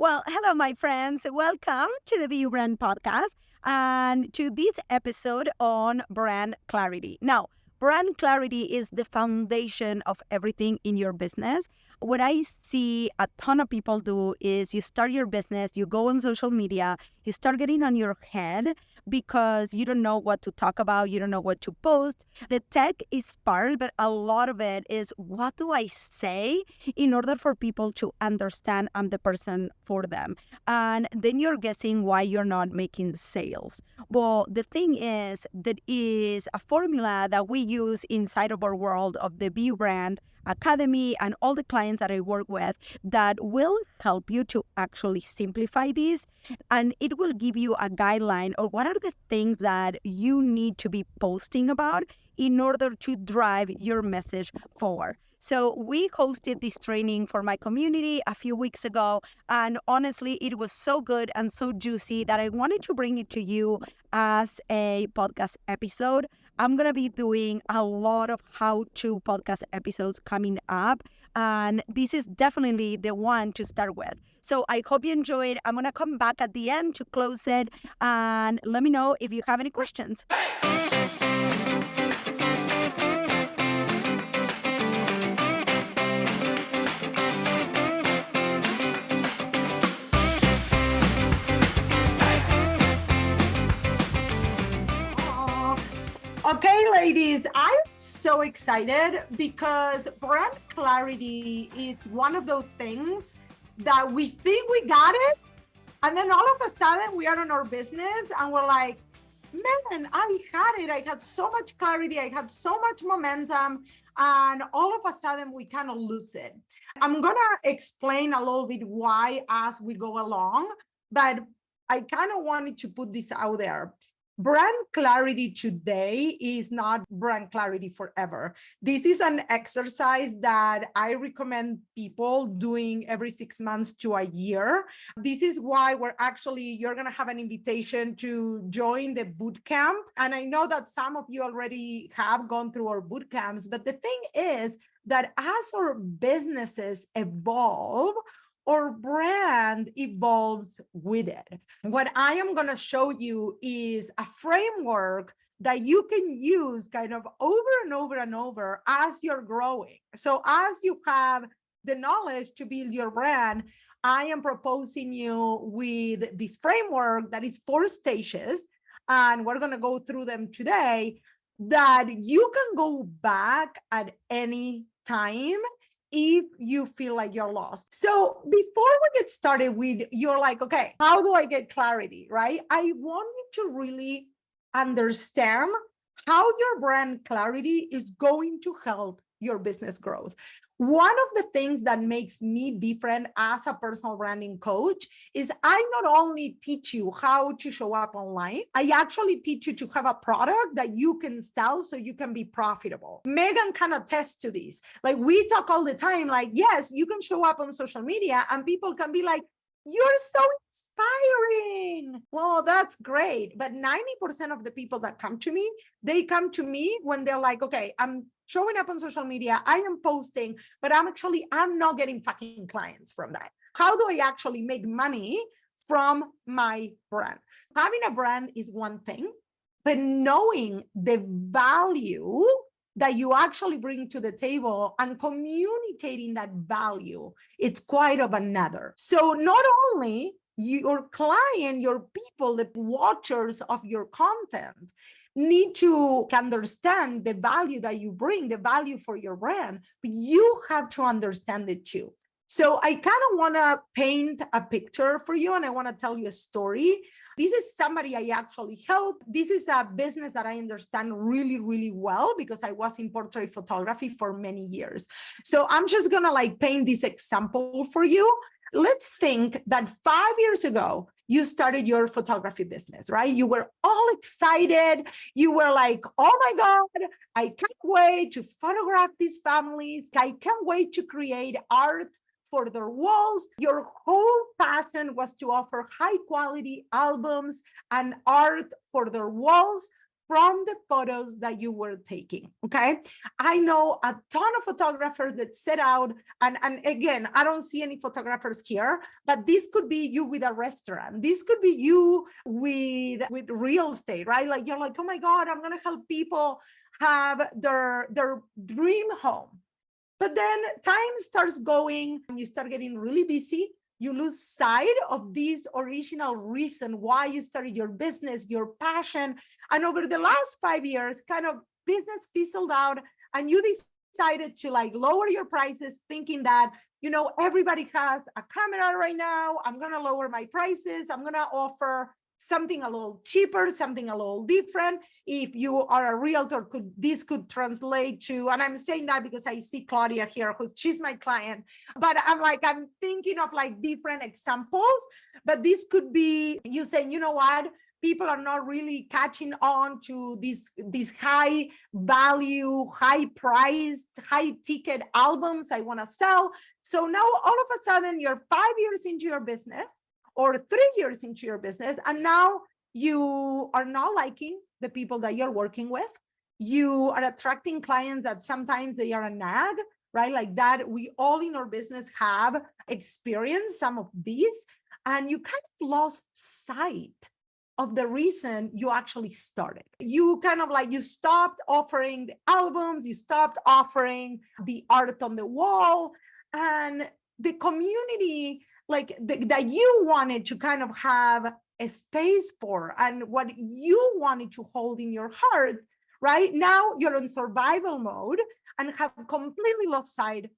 Well, hello, my friends. Welcome to the Be Brand podcast and to this episode on brand clarity. Now, brand clarity is the foundation of everything in your business. What I see a ton of people do is you start your business, you go on social media, you start getting on your head because you don't know what to talk about, you don't know what to post. The tech is part, but a lot of it is what do I say in order for people to understand I'm the person for them. And then you're guessing why you're not making sales. Well, the thing is that is a formula that we use inside of our world of the B brand academy and all the clients that I work with that will help you to actually simplify this, and it will give you a guideline of what are the things that you need to be posting about in order to drive your message forward. So we hosted this training for my community a few weeks ago, and honestly, it was so good and so juicy that I wanted to bring it to you as a podcast episode. I'm going to be doing a lot of how-to podcast episodes coming up, and this is definitely the one to start with. So I hope you enjoyed. I'm going to come back at the end to close it, and let me know if you have any questions. Okay, ladies, I'm so excited because brand clarity is one of those things that we think we got it. And then all of a sudden we are in our business and we're like, man, I had it. I had so much clarity. I had so much momentum. And all of a sudden we kind of lose it. I'm going to explain a little bit why as we go along, but I kind of wanted to put this out there. Brand clarity today is not brand clarity forever. This is an exercise that I recommend people doing every 6 months to a year. This is why you're going to have an invitation to join the boot camp. And I know that some of you already have gone through our boot camps, but the thing is that as our businesses evolve, or brand evolves with it. What I am going to show you is a framework that you can use kind of over and over and over as you're growing. So as you have the knowledge to build your brand, I am proposing you with this framework that is 4 stages, and we're going to go through them today, that you can go back at any time if you feel like you're lost. So before we get started with, you're like, okay, how do I get clarity, right? I want you to really understand how your brand clarity is going to help your business growth. One of the things that makes me different as a personal branding coach is I not only teach you how to show up online, I actually teach you to have a product that you can sell so you can be profitable. Megan can attest to this. Like we talk all the time, like, yes, you can show up on social media and people can be like, you're so inspiring. Well, that's great. But 90% of the people that come to me, they come to me when they're like, okay, I'm showing up on social media, I am posting, but I'm not getting fucking clients from that. How do I actually make money from my brand? Having a brand is one thing, but knowing the value that you actually bring to the table and communicating that value, it's quite of another. So not only your client, your people, the watchers of your content need to understand the value that you bring, the value for your brand, but you have to understand it too. So I kind of want to paint a picture for you, and I want to tell you a story. This is somebody I actually help. This is a business that I understand really, really well because I was in portrait photography for many years. So I'm just going to paint this example for you. Let's think that 5 years ago, you started your photography business, right? You were all excited. You were like, oh my God, I can't wait to photograph these families. I can't wait to create art for their walls. Your whole passion was to offer high quality albums and art for their walls from the photos that you were taking. Okay. I know a ton of photographers that set out, and again, I don't see any photographers here, but this could be you with a restaurant. This could be you with real estate, right? Like you're like, oh my God, I'm going to help people have their dream home. But then time starts going and you start getting really busy. You lose sight of this original reason why you started your business, your passion. And over the last 5 years, kind of business fizzled out, and you decided to like lower your prices, thinking that, you know, everybody has a camera right now. I'm going to lower my prices. I'm going to offer something a little cheaper, something a little different. If you are a realtor, this could translate to, and I'm saying that because I see Claudia here, she's my client, but I'm thinking of like different examples, but this could be you saying, you know what, people are not really catching on to these high value, high priced, high ticket albums I want to sell. So now all of a sudden you're 5 years into your business, or 3 years into your business, and now you are not liking the people that you're working with. You are attracting clients that sometimes they are a nag, right? Like that, we all in our business have experienced some of these, and you kind of lost sight of the reason you actually started. You kind of like, you stopped offering the albums, you stopped offering the art on the wall, and the community like that you wanted to kind of have a space for, and what you wanted to hold in your heart, right? Now you're in survival mode and have completely lost sight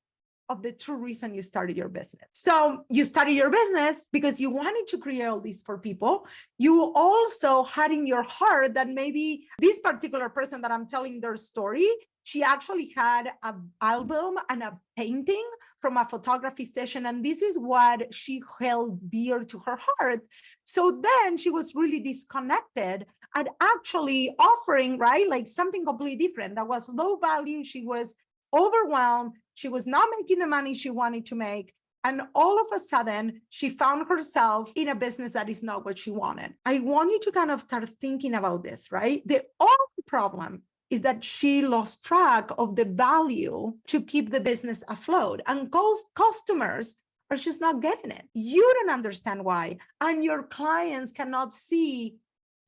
of the true reason you started your business. So you started your business because you wanted to create all this for people. You also had in your heart that maybe this particular person that I'm telling their story, she actually had an album and a painting from a photography session, and this is what she held dear to her heart. So then she was really disconnected and actually offering, right, like something completely different that was low value. She was overwhelmed. She was not making the money she wanted to make. And all of a sudden, she found herself in a business that is not what she wanted. I want you to kind of start thinking about this, right? The only problem is that she lost track of the value to keep the business afloat. And customers are just not getting it. You don't understand why. And your clients cannot see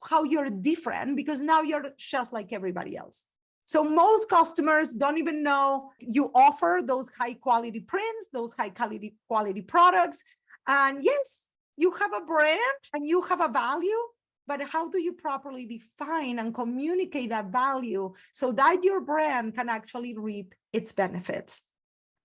how you're different because now you're just like everybody else. So most customers don't even know you offer those high quality prints, those high quality products. And yes, you have a brand and you have a value, but how do you properly define and communicate that value so that your brand can actually reap its benefits?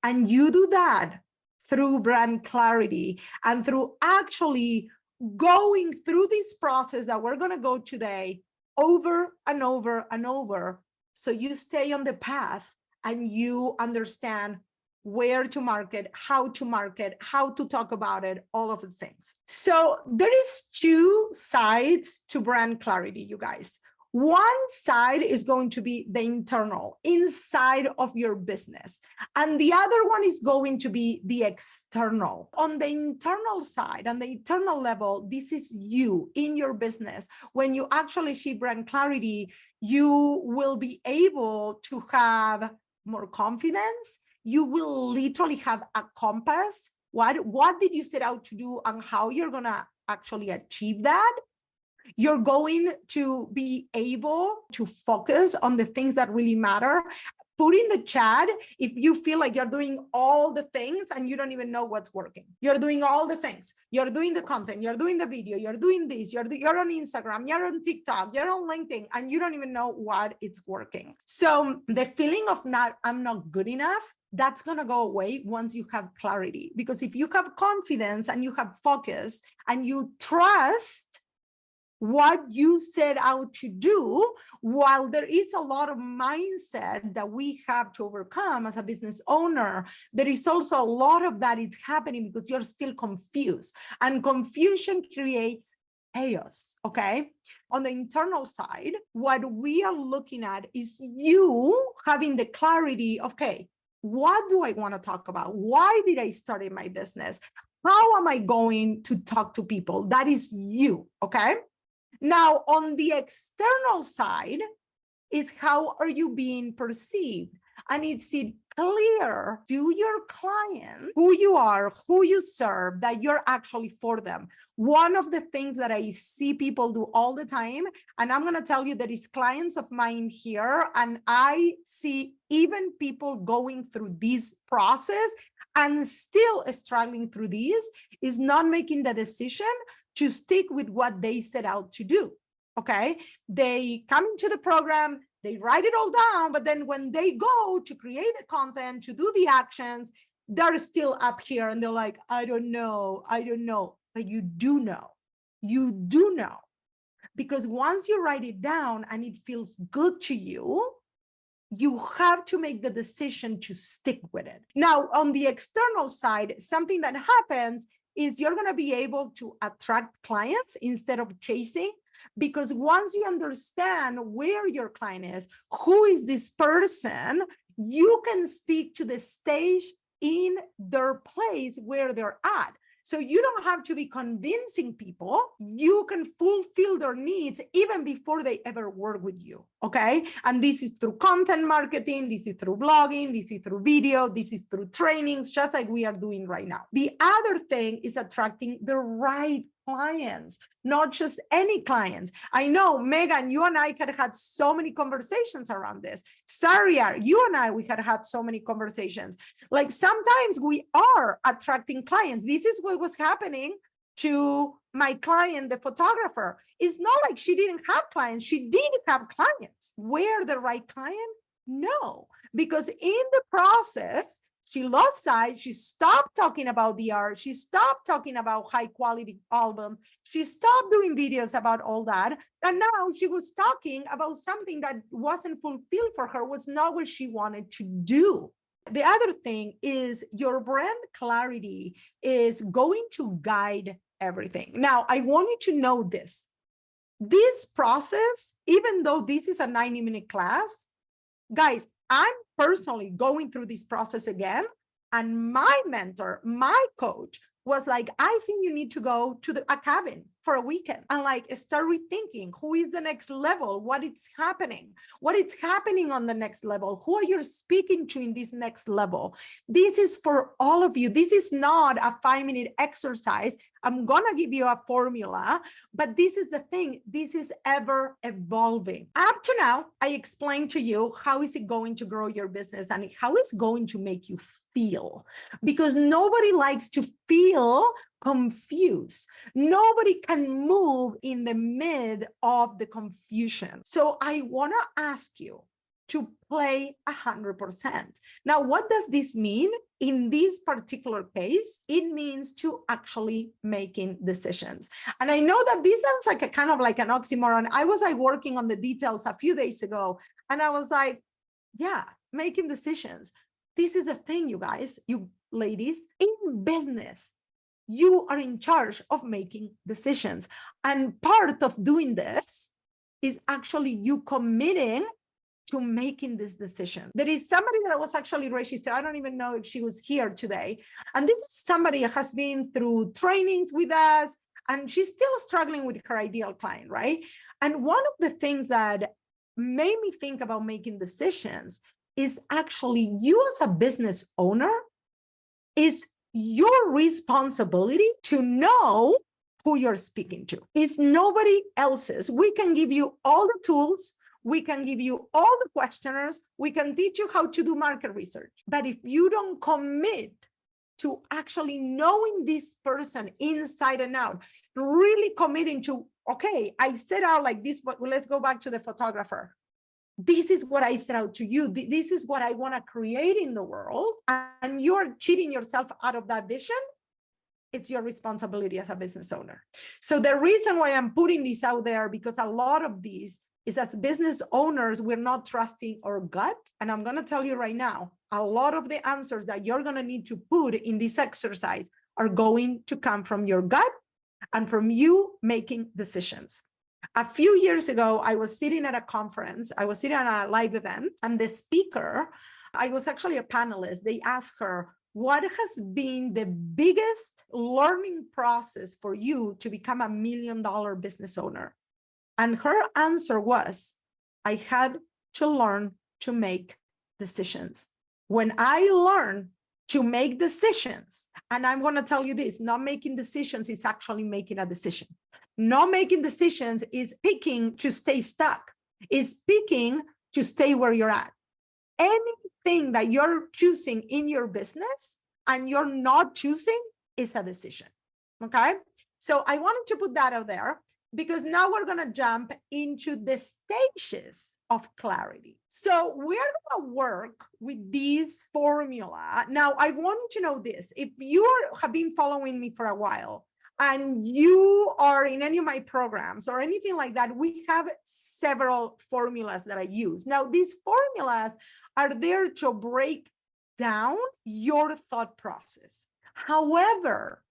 And you do that through brand clarity and through actually going through this process that we're going to go today over and over and over. So you stay on the path and you understand where to market, how to talk about it, all of the things. So there is two sides to brand clarity, you guys. One side is going to be the internal, inside of your business. And the other one is going to be the external. On the internal side, on the internal level, this is you in your business. When you actually achieve brand clarity, you will be able to have more confidence. You will literally have a compass. What did you set out to do and how you're going to actually achieve that? You're going to be able to focus on the things that really matter. Put in the chat if you feel like you're doing all the things and you don't even know what's working. You're doing all the things. You're doing the content, you're doing the video, you're doing this, you're on Instagram, you're on TikTok, you're on LinkedIn, and you don't even know what it's working. So the feeling of I'm not good enough, that's going to go away once you have clarity. Because if you have confidence and you have focus and you trust what you set out to do, while there is a lot of mindset that we have to overcome as a business owner, there is also a lot of that is happening because you're still confused, and confusion creates chaos. Okay. On the internal side, what we are looking at is you having the clarity of, okay, what do I want to talk about? Why did I start in my business? How am I going to talk to people? That is you. Okay. Now, on the external side is how are you being perceived? And it's it clear to your client who you are, who you serve, that you're actually for them. One of the things that I see people do all the time, and I'm going to tell you there is clients of mine here, and I see even people going through this process and still struggling through this, is not making the decision to stick with what they set out to do. Okay, they come into the program, they write it all down, but then when they go to create the content, to do the actions, they're still up here and they're like, I don't know. But you do know. You do know. Because once you write it down and it feels good to you, you have to make the decision to stick with it. Now, on the external side, something that happens is you're going to be able to attract clients instead of chasing. Because once you understand where your client is, who is this person, you can speak to the stage in their place where they're at. So you don't have to be convincing people. You can fulfill their needs even before they ever work with you, okay? And this is through content marketing, this is through blogging, this is through video, this is through trainings, just like we are doing right now. The other thing is attracting the right clients, not just any clients. I know, Megan, you and I had so many conversations around this. Saria, you and I, we had so many conversations. Like sometimes we are attracting clients. This is what was happening to my client, the photographer. It's not like she didn't have clients. She did have clients. Were the right client? No, because in the process, she lost sight. She stopped talking about the art. She stopped talking about high quality album. She stopped doing videos about all that. And now she was talking about something that wasn't fulfilled for her, was not what she wanted to do. The other thing is your brand clarity is going to guide everything. Now, I want you to know this. This process, even though this is a 90-minute class, guys, I'm personally going through this process again. And my mentor, my coach, was like, I think you need to go to a cabin for a weekend and like start rethinking who is the next level, what is happening on the next level, who are you speaking to in this next level. This is for all of you. This is not a 5-minute exercise. I'm gonna give you a formula, but this is the thing. This is ever evolving. Up to now, I explained to you how is it going to grow your business and how it's going to make you feel, because nobody likes to feel confused. Nobody can move in the mid of the confusion. So I want to ask you to play 100%. Now, what does this mean? In this particular case, it means to actually making decisions. And I know that this sounds like a kind of like an oxymoron. I was like working on the details a few days ago, and I was like, yeah, making decisions. This is a thing, you guys, you ladies, in business, you are in charge of making decisions. And part of doing this is actually you committing to making this decision. There is somebody that was actually registered. I don't even know if she was here today. And this is somebody that has been through trainings with us, and she's still struggling with her ideal client, right? And one of the things that made me think about making decisions is actually you as a business owner, is your responsibility to know who you're speaking to. It's nobody else's. We can give you all the tools. We can give you all the questionnaires. We can teach you how to do market research. But if you don't commit to actually knowing this person inside and out, really committing to, okay, I set out like this, but let's go back to the photographer. This is what I set out to you. This is what I want to create in the world. And you're cheating yourself out of that vision. It's your responsibility as a business owner. So the reason why I'm putting this out there, because a lot of these is as business owners, we're not trusting our gut. And I'm going to tell you right now, a lot of the answers that you're going to need to put in this exercise are going to come from your gut and from you making decisions. A few years ago, I was sitting at a conference. I was sitting at a live event, and the speaker, I was actually a panelist. They asked her, what has been the biggest learning process for you to become $1 million business owner? And her answer was, I had to learn to make decisions. When I learned to make decisions, and I'm going to tell you this, not making decisions is actually making a decision. Not making decisions is picking to stay stuck, is picking to stay where you're at. Anything that you're choosing in your business and you're not choosing is a decision. Okay. So I wanted to put that out there because now we're going to jump into the stages of clarity. So we're going to work with this formula. Now, I want you to know this. If you have been following me for a while, and you are in any of my programs or anything like that, we have several formulas that I use. Now, these formulas are there to break down your thought process. However,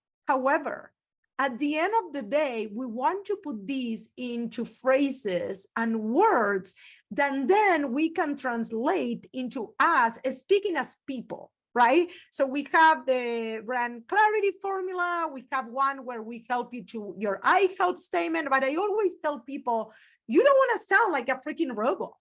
at the end of the day, we want to put these into phrases and words that then we can translate into us speaking as people, right? So we have the brand clarity formula. We have one where we help you to your I help statement, but I always tell people, you don't want to sound like a freaking robot.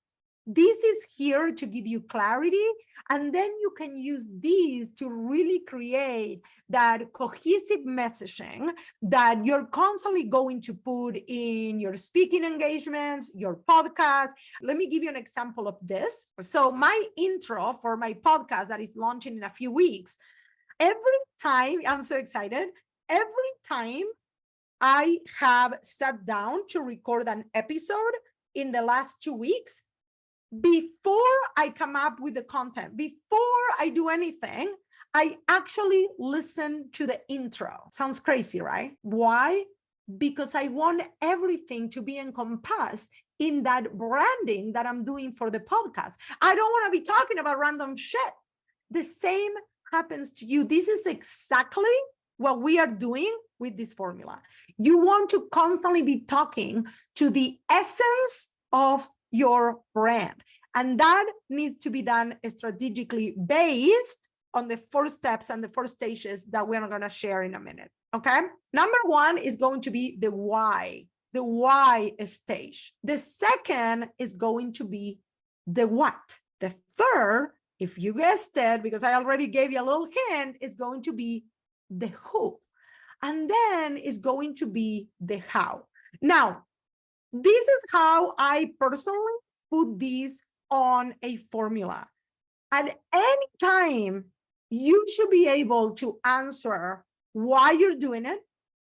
This is here to give you clarity, and then you can use these to really create that cohesive messaging that you're constantly going to put in your speaking engagements, your podcast. Let me give you an example of this. So my intro for my podcast that is launching in a few weeks, every time, I'm so excited, every time I have sat down to record an episode in the last 2 weeks, before I come up with the content, before I do anything, I actually listen to the intro. Sounds crazy, right? Why? Because I want everything to be encompassed in that branding that I'm doing for the podcast. I don't want to be talking about random shit. The same happens to you. This is exactly what we are doing with this formula. You want to constantly be talking to the essence of your brand. And that needs to be done strategically based on the 4 steps and the 4 stages that we're going to share in a minute. Okay. Number 1 is going to be the why stage. The second is going to be the what. The third, if you guessed it, because I already gave you a little hint, is going to be the who. And then is going to be the how. Now, this is how I personally put these on a formula. At any time, you should be able to answer why you're doing it,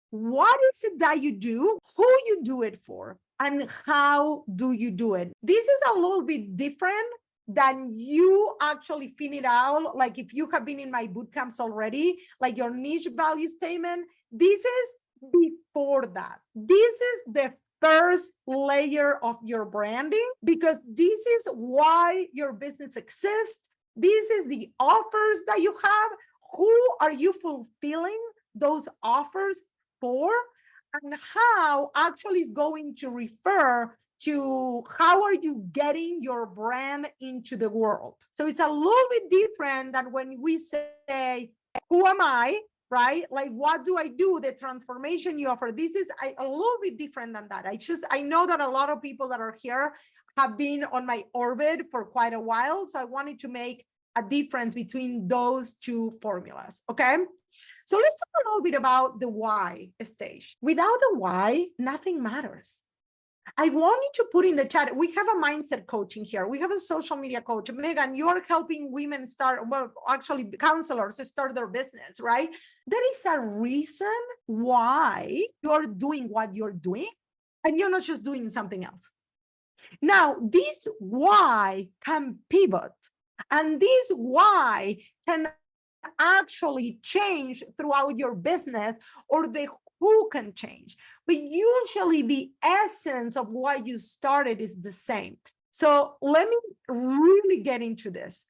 what is it that you do, who you do it for, and how do you do it. This is a little bit different than you actually figure it out. Like if you have been in my boot camps already, like your niche value statement, this is before that. This is the first layer of your branding, because this is why your business exists. This is the offers that you have. Who are you fulfilling those offers for? And how actually is going to refer to how are you getting your brand into the world. So it's a little bit different than when we say, who am I? Right? Like, what do I do? The transformation you offer. This is a little bit different than that. I know that a lot of people that are here have been on my orbit for quite a while. So I wanted to make a difference between those 2 formulas. Okay. So let's talk a little bit about the why stage. Without the why, nothing matters. I want you to put in the chat. We have a mindset coaching here. We have a social media coach. Megan, you're helping women start, well, actually counselors start their business, right? There is a reason why you're doing what you're doing, and you're not just doing something else. Now, this why can pivot, and this why can actually change throughout your business, or the who can change, but usually the essence of why you started is the same. So let me really get into this.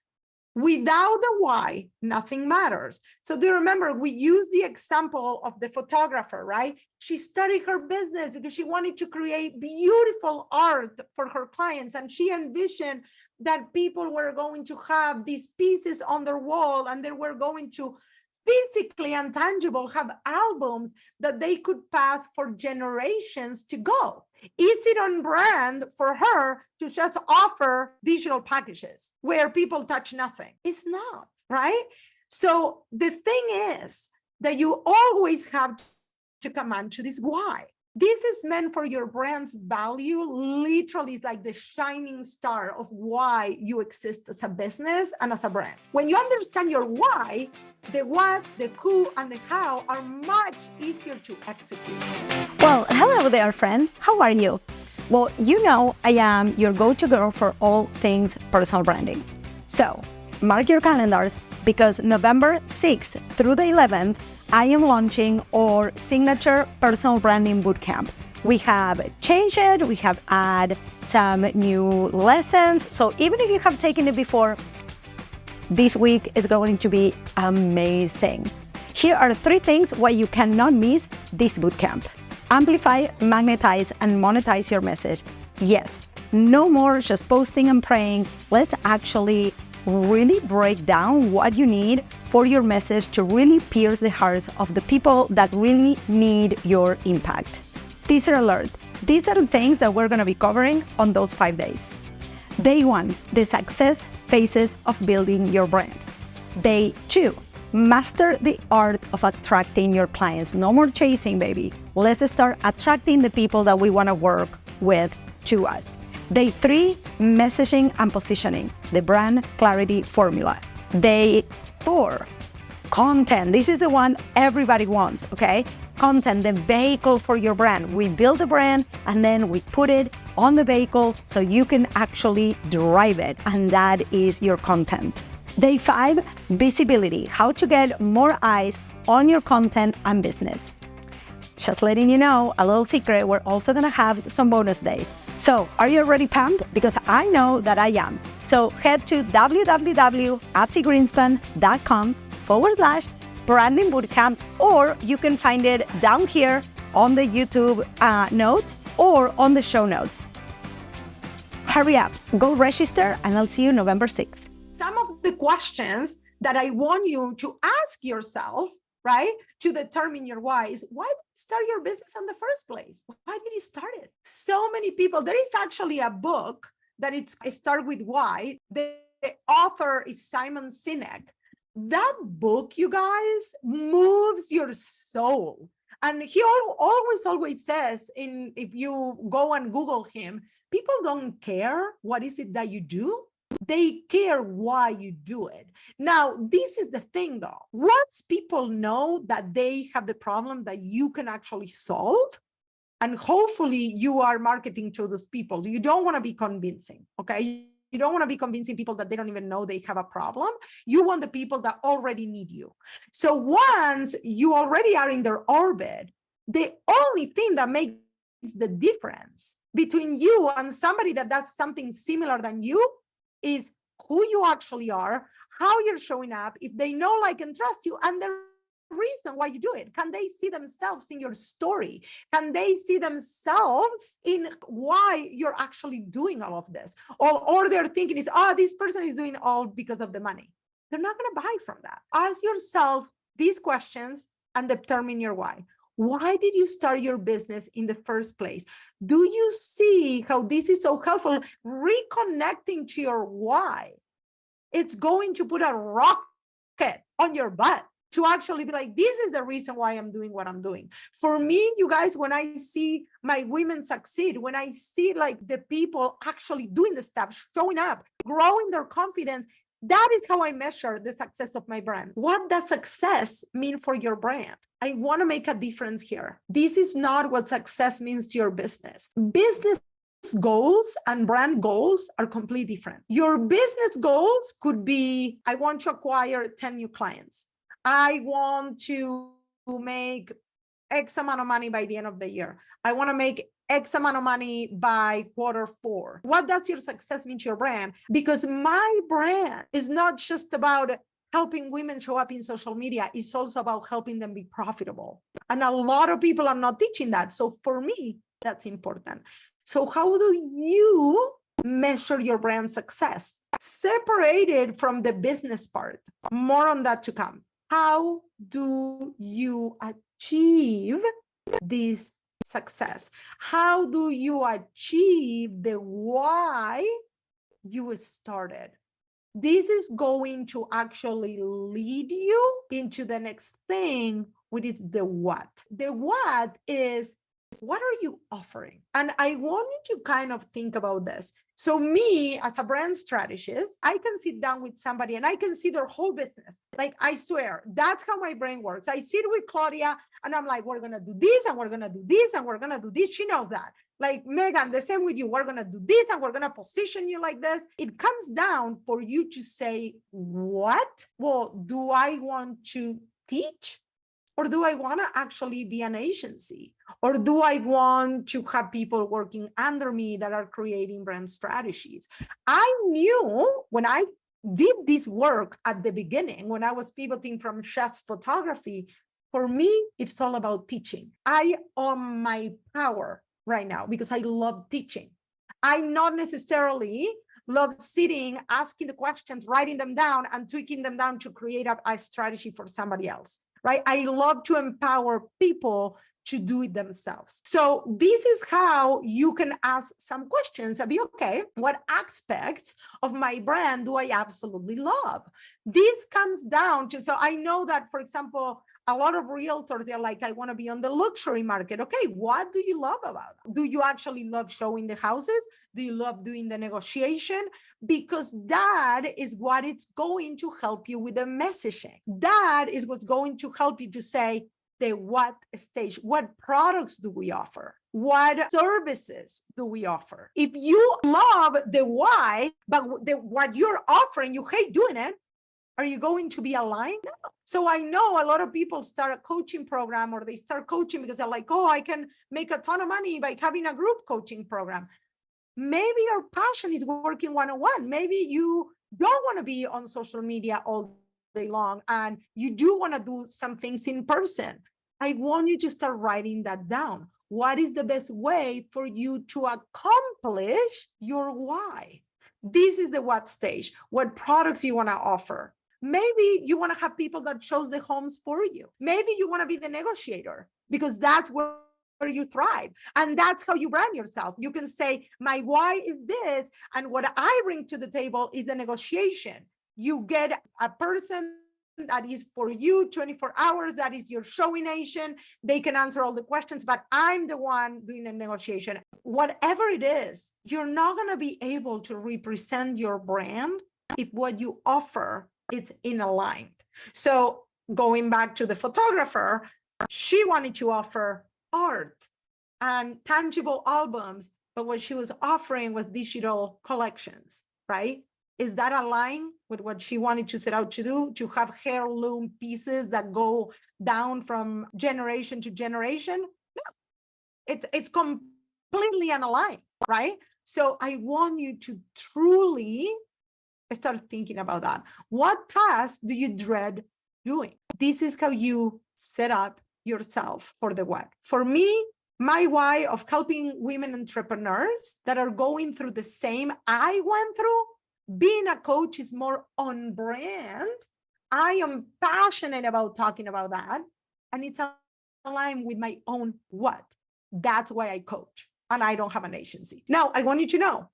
Without the why, nothing matters. So do you remember we used the example of the photographer, right? She started her business because she wanted to create beautiful art for her clients, and she envisioned that people were going to have these pieces on their wall and they were going to physically and tangible, have albums that they could pass for generations to go. Is it on brand for her to just offer digital packages where people touch nothing? It's not, right? So the thing is that you always have to come on to this why. This is meant for your brand's value. Literally, is like the shining star of why you exist as a business and as a brand. When you understand your why, the what, the who, and the how are much easier to execute. Well, hello there, friend. How are you? Well, you know I am your go-to girl for all things personal branding. So, mark your calendars because November 6th through the 11th, I am launching our signature personal branding bootcamp. We have changed it, we have added some new lessons. So even if you have taken it before, this week is going to be amazing. Here are 3 things why you cannot miss this bootcamp. Amplify, magnetize, and monetize your message. Yes, no more just posting and praying. Let's actually really break down what you need for your message to really pierce the hearts of the people that really need your impact. Teaser alert. These are the things that we're going to be covering on those 5 days. Day 1, the success phases of building your brand. Day 2, master the art of attracting your clients. No more chasing, baby. Let's start attracting the people that we want to work with to us. Day 3, messaging and positioning, the brand clarity formula. Day 4, content. This is the one everybody wants, okay? Content, the vehicle for your brand. We build a brand and then we put it on the vehicle so you can actually drive it, and that is your content. Day 5, visibility, how to get more eyes on your content and business. Just letting you know, a little secret, we're also gonna have some bonus days. So, are you already pumped? Because I know that I am. So head to www.attigreenspan.com/branding bootcamp, or you can find it down here on the YouTube notes or on the show notes. Hurry up, go register, and I'll see you November 6th. Some of the questions that I want you to ask yourself, right, to determine your why is, why did you start your business in the first place? Why did you start it? So many people, there is actually a book that it's Start With Why. The author is Simon Sinek. That book, you guys, moves your soul. And he always says, if you go and Google him, people don't care what is it that you do. They care why you do it. Now, this is the thing though. Once people know that they have the problem that you can actually solve, and hopefully you are marketing to those people. You don't want to be convincing, okay? You don't want to be convincing people that they don't even know they have a problem. You want the people that already need you. So once you already are in their orbit, the only thing that makes the difference between you and somebody that does something similar than you is who you actually are, how you're showing up, if they know, like, and trust you, and the reason why you do it. Can they see themselves in your story? Can they see themselves in why you're actually doing all of this? Or they're thinking is, this person is doing all because of the money. They're not going to buy from that. Ask yourself these questions and determine your why. Why did you start your business in the first place? Do you see how this is so helpful? Reconnecting to your why. It's going to put a rocket on your butt to actually be like, this is the reason why I'm doing what I'm doing. For me, you guys, when I see my women succeed, when I see like the people actually doing the stuff, showing up, growing their confidence, that is how I measure the success of my brand. What does success mean for your brand? I want to make a difference here. This is not what success means to your business. Business goals and brand goals are completely different. Your business goals could be, I want to acquire 10 new clients. I want to make X amount of money by the end of the year. I want to make X amount of money by Q4. What does your success mean to your brand? Because my brand is not just about helping women show up in social media. It's also about helping them be profitable. And a lot of people are not teaching that. So for me, that's important. So how do you measure your brand success? Separated from the business part. More on that to come. how do you achieve this success? How do you achieve the why you started? This is going to actually lead you into the next thing, which is the what. The what is, what are you offering? And I want you to kind of think about this. So me as a brand strategist, I can sit down with somebody and I can see their whole business. Like, I swear, that's how my brain works. I sit with Claudia and I'm like, we're going to do this and we're going to do this and we're going to do this. She knows that. Like, Megan, the same with you. We're going to do this and we're going to position you like this. It comes down for you to say, what? Well, do I want to teach? Or do I want to actually be an agency? Or do I want to have people working under me that are creating brand strategies? I knew when I did this work at the beginning, when I was pivoting from just photography, for me, it's all about teaching. I own my power right now because I love teaching. I not necessarily love sitting, asking the questions, writing them down and tweaking them down to create a strategy for somebody else, right? I love to empower people to do it themselves. So this is how you can ask some questions and be, okay, what aspects of my brand do I absolutely love? This comes down to, so I know that, for example, a lot of realtors, they're like, I want to be on the luxury market. Okay, what do you love about it? Do you actually love showing the houses? Do you love doing the negotiation? Because that is what it's going to help you with the messaging. That is what's going to help you to say the what stage, what products do we offer? What services do we offer? If you love the why, but what you're offering, you hate doing it, are you going to be aligned? No. So I know a lot of people start a coaching program or they start coaching because they're like, oh, I can make a ton of money by having a group coaching program. Maybe your passion is working one-on-one. Maybe you don't want to be on social media all day long and you do want to do some things in person. I want you to start writing that down. What is the best way for you to accomplish your why? This is the what stage. What products you want to offer? Maybe you want to have people that chose the homes for you. Maybe you want to be the negotiator because that's where you thrive. And that's how you brand yourself. You can say, my why is this. And what I bring to the table is a negotiation. You get a person that is for you 24 hours. That is your showing agent. They can answer all the questions, but I'm the one doing the negotiation. Whatever it is, you're not going to be able to represent your brand if what you offer is inaligned. So going back to the photographer, she wanted to offer art and tangible albums, but what she was offering was digital collections, right? Is that aligned with what she wanted to set out to do, to have heirloom pieces that go down from generation to generation? No, it's completely unaligned, right? So I want you to truly start thinking about that. What task do you dread doing? This is how you set up yourself for the what. For me, my why of helping women entrepreneurs that are going through the same I went through, being a coach is more on brand. I am passionate about talking about that. And it's aligned with my own what. That's why I coach. And I don't have an agency. Now, I want you to know,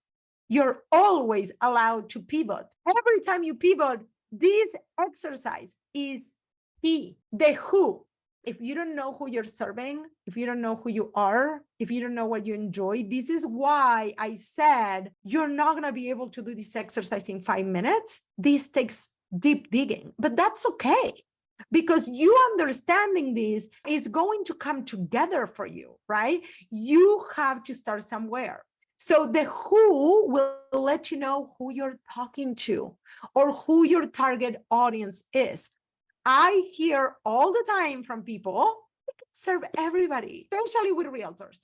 you're always allowed to pivot. Every time you pivot, this exercise is key. The who. If you don't know who you're serving, if you don't know who you are, if you don't know what you enjoy, this is why I said you're not going to be able to do this exercise in 5 minutes. This takes deep digging, but that's okay. Because you understanding this is going to come together for you, right? You have to start somewhere. So the who will let you know who you're talking to or who your target audience is. I hear all the time from people, I can serve everybody, especially with realtors.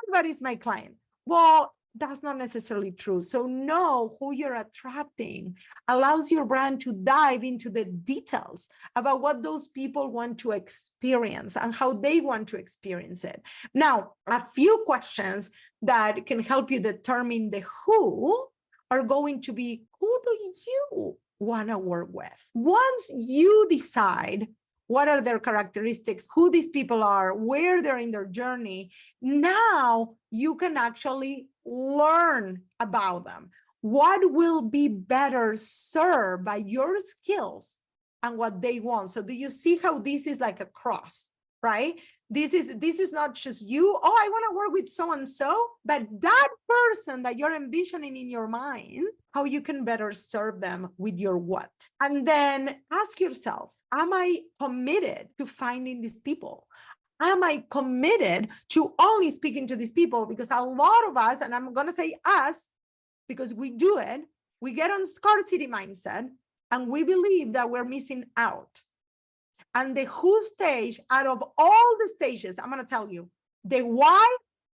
Everybody's my client. Well, that's not necessarily true. So know who you're attracting allows your brand to dive into the details about what those people want to experience and how they want to experience it. Now, a few questions that can help you determine the who are going to be, who do you want to work with. Once you decide what are their characteristics, who these people are, where they're in their journey, now you can actually learn about them. What will be better served by your skills and what they want? So do you see how this is like a cross, right? This is not just you, oh, I want to work with so and so, but that person that you're envisioning in your mind, how you can better serve them with your what. And then ask yourself, am I committed to finding these people? Am I committed to only speaking to these people? Because a lot of us, and I'm going to say us, because we do it, we get on scarcity mindset and we believe that we're missing out. And the who stage, out of all the stages, I'm going to tell you, the why,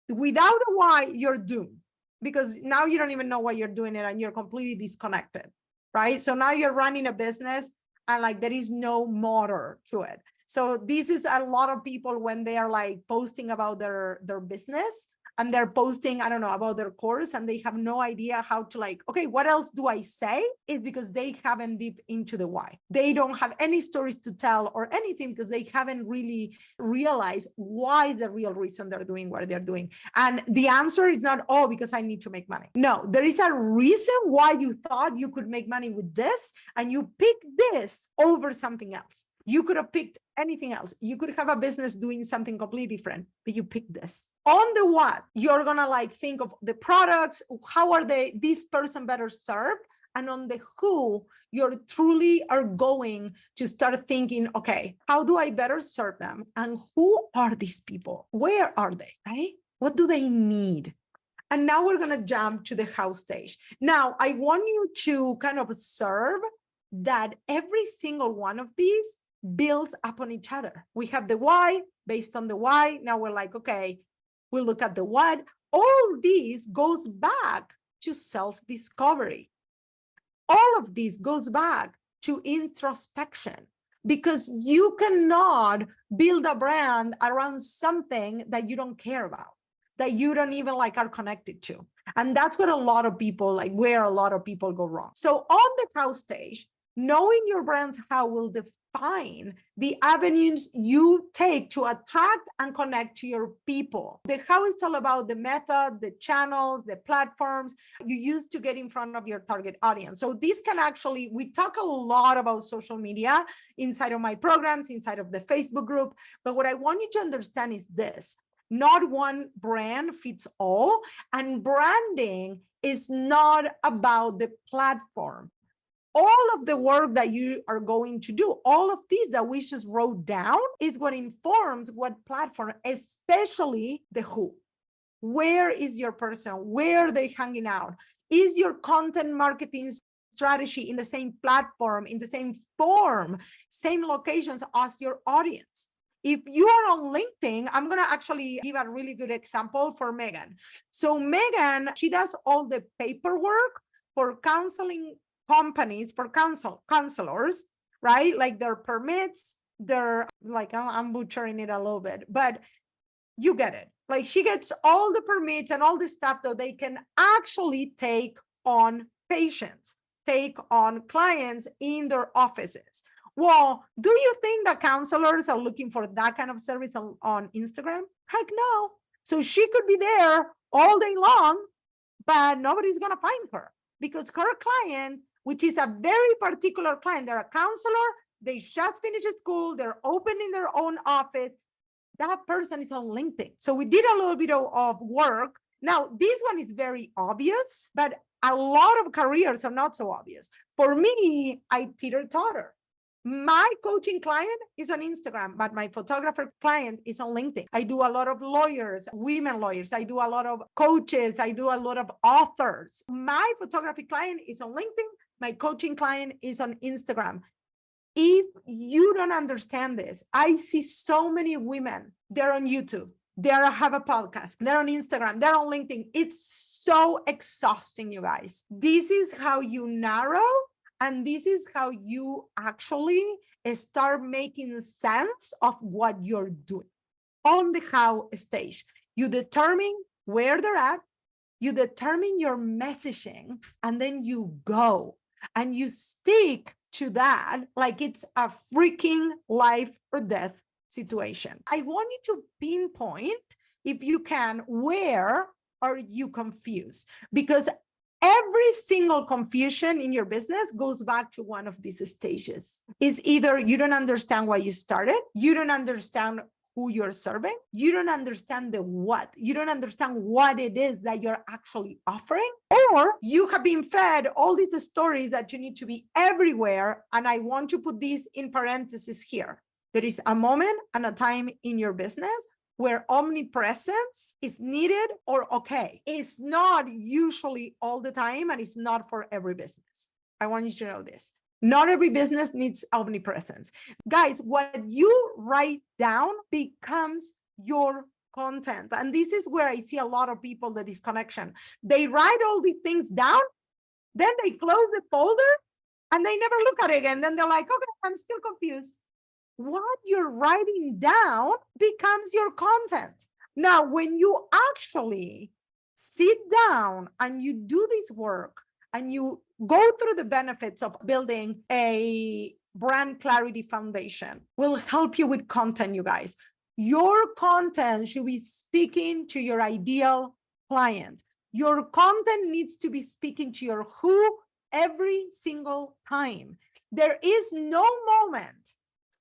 without the why, you're doomed, because now you don't even know why you're doing it and you're completely disconnected, right? So now you're running a business and like there is no motor to it. So this is a lot of people when they are like posting about their business and they're posting, I don't know, about their course and they have no idea how to like, okay, what else do I say? Is because they haven't deep into the why. They don't have any stories to tell or anything because they haven't really realized why is the real reason they're doing what they're doing. And the answer is not, oh, because I need to make money. No, there is a reason why you thought you could make money with this and you picked this over something else. You could have picked anything else. You could have a business doing something completely different, but you picked this. On the what, you're going to like think of the products, how are this person better served? And on the who, you're truly are going to start thinking, okay, how do I better serve them? And who are these people? Where are they, right? What do they need? And now we're going to jump to the how stage. Now, I want you to kind of observe that every single one of these builds upon each other. We have the why. Based on the why, now we're like, okay, we'll look at the what. All these goes back to self-discovery. All of this goes back to introspection, because you cannot build a brand around something that you don't care about, that you don't even like are connected to. And that's what a lot of people like, where a lot of people go wrong. So on the how stage, knowing your brand's how will define the avenues you take to attract and connect to your people. The how is all about the method, the channels, the platforms you use to get in front of your target audience. So this can actually, we talk a lot about social media inside of my programs, inside of the Facebook group. But what I want you to understand is this: not one brand fits all, and branding is not about the platform. All of the work that you are going to do, all of these that we just wrote down, is what informs what platform, especially the who. Where is your person? Where are they hanging out? Is your content marketing strategy in the same platform, in the same form, same locations as your audience? If you are on LinkedIn, I'm going to actually give a really good example for Megan. So Megan, she does all the paperwork for counseling companies, for counselors, right? Like their permits, their, like, I'm butchering it a little bit, but you get it. Like she gets all the permits and all the stuff that they can actually take on patients, take on clients in their offices. Well, do you think that counselors are looking for that kind of service on Instagram? Heck no. So she could be there all day long, but nobody's going to find her, because her client, which is a very particular client, they're a counselor, they just finished school, they're opening their own office, that person is on LinkedIn. So we did a little bit of work. Now, this one is very obvious, but a lot of careers are not so obvious. For me, I teeter-totter. My coaching client is on Instagram, but my photographer client is on LinkedIn. I do a lot of lawyers, women lawyers. I do a lot of coaches. I do a lot of authors. My photography client is on LinkedIn. My coaching client is on Instagram. If you don't understand this, I see so many women, they're on YouTube, they have a podcast, they're on Instagram, they're on LinkedIn. It's so exhausting, you guys. This is how you narrow, and this is how you actually start making sense of what you're doing. On the how stage, you determine where they're at, you determine your messaging, and then you go. and you stick to that like it's a freaking life or death situation. I want you to pinpoint, if you can, where are you confused? Because every single confusion in your business goes back to one of these stages. Is either you don't understand why you started, you don't understand who you're serving, you don't understand the what, you don't understand what it is that you're actually offering, or you have been fed all these stories that you need to be everywhere. And I want to put these in parentheses here. There is a moment and a time in your business where omnipresence is needed or okay. It's not usually all the time, and it's not for every business. I want you to know this. Not every business needs omnipresence. Guys, what you write down becomes your content. And this is where I see a lot of people, the disconnection. They write all these things down, then they close the folder and they never look at it again. Then they're like, okay, I'm still confused. What you're writing down becomes your content. Now, when you actually sit down and you do this work and you go through the benefits of building a brand clarity foundation, will help you with content, you guys. Your content should be speaking to your ideal client. Your content needs to be speaking to your who every single time. There is no moment.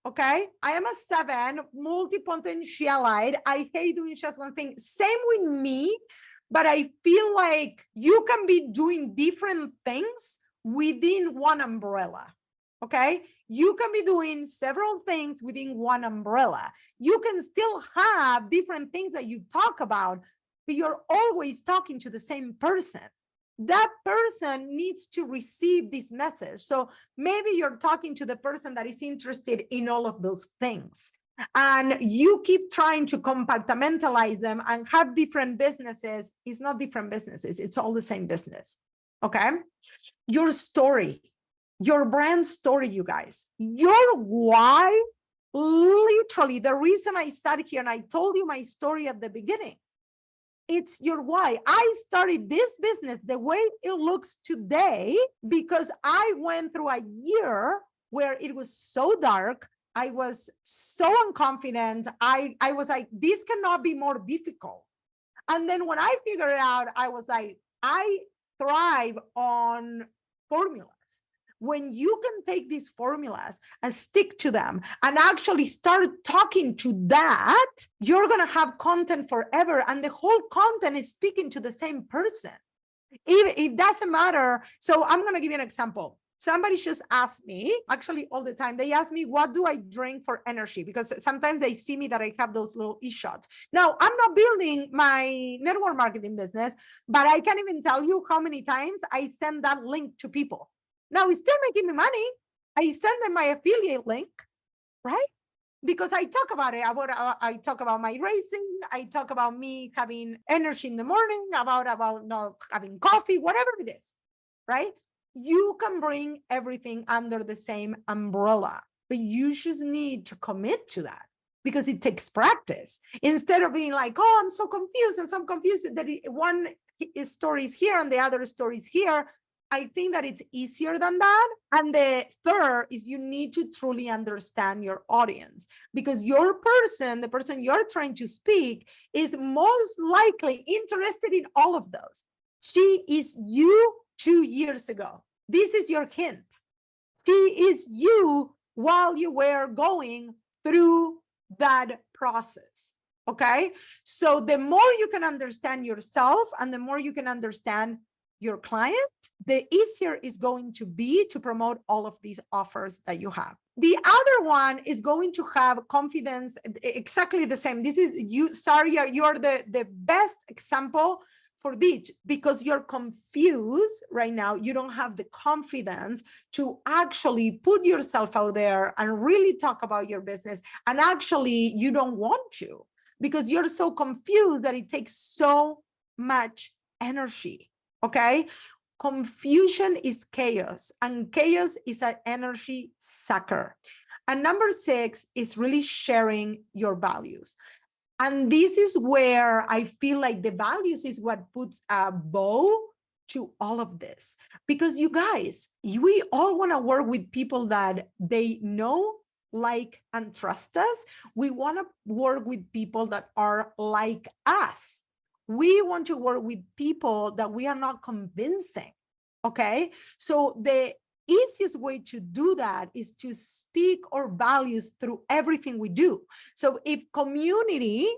Okay, I am a 7, multi-potentialite. I hate doing just one thing. Same with me, but I feel like you can be doing different things within one umbrella. Okay, you can be doing several things within one umbrella. You can still have different things that you talk about, but you're always talking to the same person. That person needs to receive this message. So maybe you're talking to the person that is interested in all of those things, and you keep trying to compartmentalize them and have different businesses. It's not different businesses, it's all the same business. Okay, your story, your brand story, you guys, your why, literally the reason I started here, and I told you my story at the beginning, it's your why. I started this business the way it looks today because I went through a year where it was so dark. I was so unconfident. I was like, this cannot be more difficult. And then when I figured it out, I was like, I thrive on formulas. When you can take these formulas and stick to them and actually start talking to that, you're going to have content forever. And the whole content is speaking to the same person. It doesn't matter. So I'm going to give you an example. Somebody just asked me, actually all the time, they ask me, what do I drink for energy? Because sometimes they see me that I have those little e-shots. Now, I'm not building my network marketing business, but I can't even tell you how many times I send that link to people. Now, it's still making me money. I send them my affiliate link, right? Because I talk about it. I talk about my racing. I talk about me having energy in the morning, about not having coffee, whatever it is, right? You can bring everything under the same umbrella, but you just need to commit to that because it takes practice. Instead of being like, oh, I'm so confused and so confused that one story is here and the other story is here. I think that it's easier than that. And the third is you need to truly understand your audience, because your person, the person you're trying to speak, is most likely interested in all of those. She is you 2 years ago. This is your hint. She is you while you were going through that process. Okay. So the more you can understand yourself and the more you can understand your client, the easier it's going to be to promote all of these offers that you have. The other one is going to have confidence, exactly the same. This is you, Saria, you are the best example for this because you're confused right now. You don't have the confidence to actually put yourself out there and really talk about your business. And actually, you don't want to because you're so confused that it takes so much energy. Okay, confusion is chaos, and chaos is an energy sucker. And number 6 is really sharing your values. And this is where I feel like the values is what puts a bow to all of this, because you guys, we all want to work with people that they know, like, and trust us. We want to work with people that are like us. We want to work with people that we are not convincing. Okay. So the easiest way to do that is to speak our values through everything we do. So if community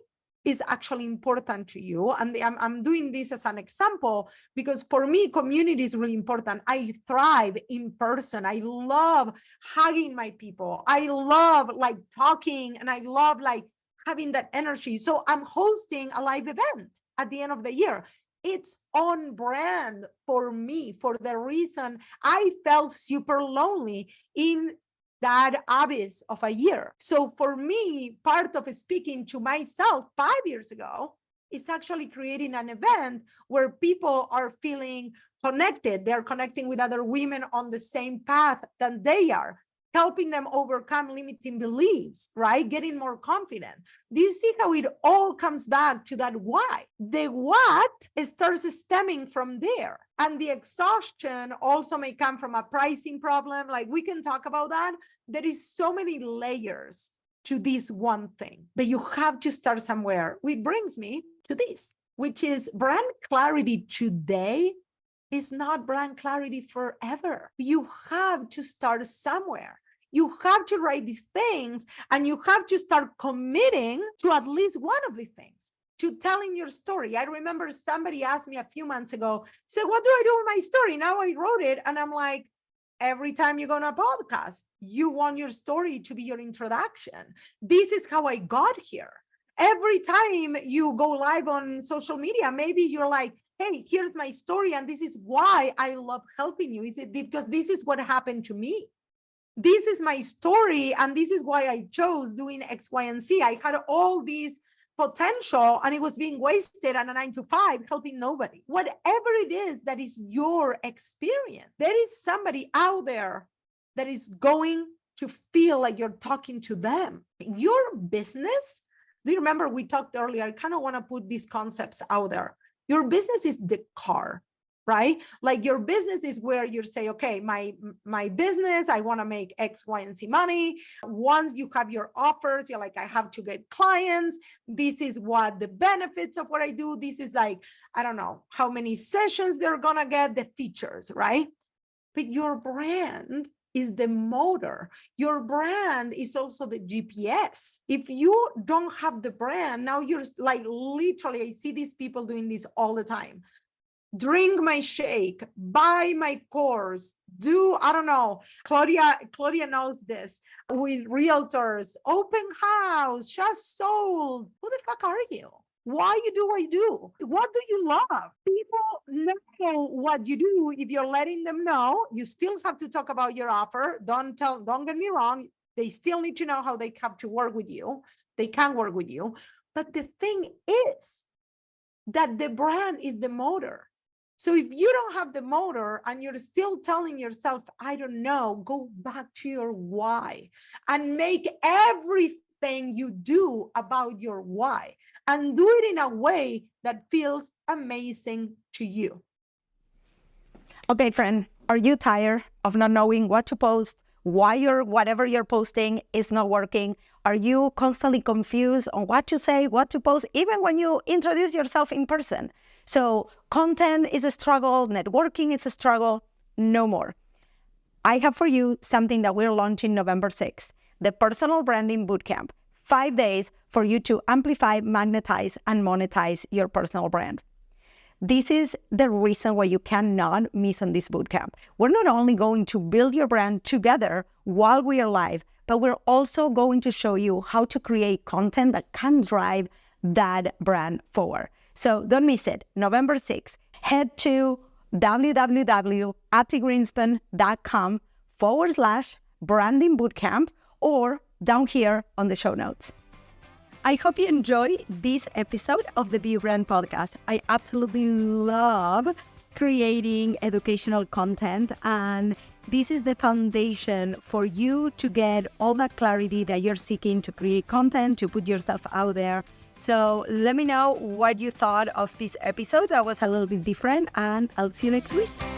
is actually important to you, and I'm doing this as an example because for me, community is really important. I thrive in person. I love hugging my people. I love like talking, and I love like having that energy. So I'm hosting a live event at the end of the year. It's on brand for me, for the reason I felt super lonely in that abyss of a year. So for me, part of speaking to myself 5 years ago is actually creating an event where people are feeling connected. They're connecting with other women on the same path than they are, helping them overcome limiting beliefs, right? Getting more confident. Do you see how it all comes back to that why? The what starts stemming from there. And the exhaustion also may come from a pricing problem. Like, we can talk about that. There is so many layers to this one thing, but you have to start somewhere. Which brings me to this, which is brand clarity today is not brand clarity forever. You have to start somewhere. You have to write these things, and you have to start committing to at least one of the things, to telling your story. I remember somebody asked me a few months ago, said, what do I do with my story? Now I wrote it. And I'm like, every time you go on a podcast, you want your story to be your introduction. This is how I got here. Every time you go live on social media, maybe you're like, hey, here's my story, and this is why I love helping you. Is it because this is what happened to me? This is my story, and this is why I chose doing X, Y, and Z. I had all these potential, and it was being wasted on a 9-to-5, helping nobody. Whatever it is that is your experience, there is somebody out there that is going to feel like you're talking to them. Your business, do you remember we talked earlier? I kind of want to put these concepts out there. Your business is the car, right? Like, your business is where you say, okay, my business, I want to make X, Y, and Z money. Once you have your offers, you're like, I have to get clients. This is what the benefits of what I do. This is like, I don't know how many sessions they're going to get, the features, right? But your brand is the motor. Your brand is also the GPS. If you don't have the brand, now you're like, literally, I see these people doing this all the time. Drink my shake, buy my course, do, I don't know, Claudia knows this, with realtors, open house, just sold. Who the fuck are you? Why you do what you do? What do you love? People know what you do. If you're letting them know, you still have to talk about your offer. Don't get me wrong. They still need to know how they have to work with you. They can work with you. But the thing is that the brand is the motor. So if you don't have the motor and you're still telling yourself, I don't know, go back to your why and make everything you do about your why, and do it in a way that feels amazing to you. Okay, friend, are you tired of not knowing what to post, why whatever you're posting is not working? Are you constantly confused on what to say, what to post, even when you introduce yourself in person? So content is a struggle, networking is a struggle, no more. I have for you something that we're launching November 6th, the Personal Branding Bootcamp, 5 days for you to amplify, magnetize, and monetize your personal brand. This is the reason why you cannot miss on this bootcamp. We're not only going to build your brand together while we are live, but we're also going to show you how to create content that can drive that brand forward. So don't miss it. November 6th, head to www.attigreenspan.com/branding bootcamp or down here on the show notes. I hope you enjoy this episode of the Be Brand podcast. I absolutely love creating educational content, and this is the foundation for you to get all that clarity that you're seeking to create content, to put yourself out there, So let me know what you thought of this episode that was a little bit different, and I'll see you next week.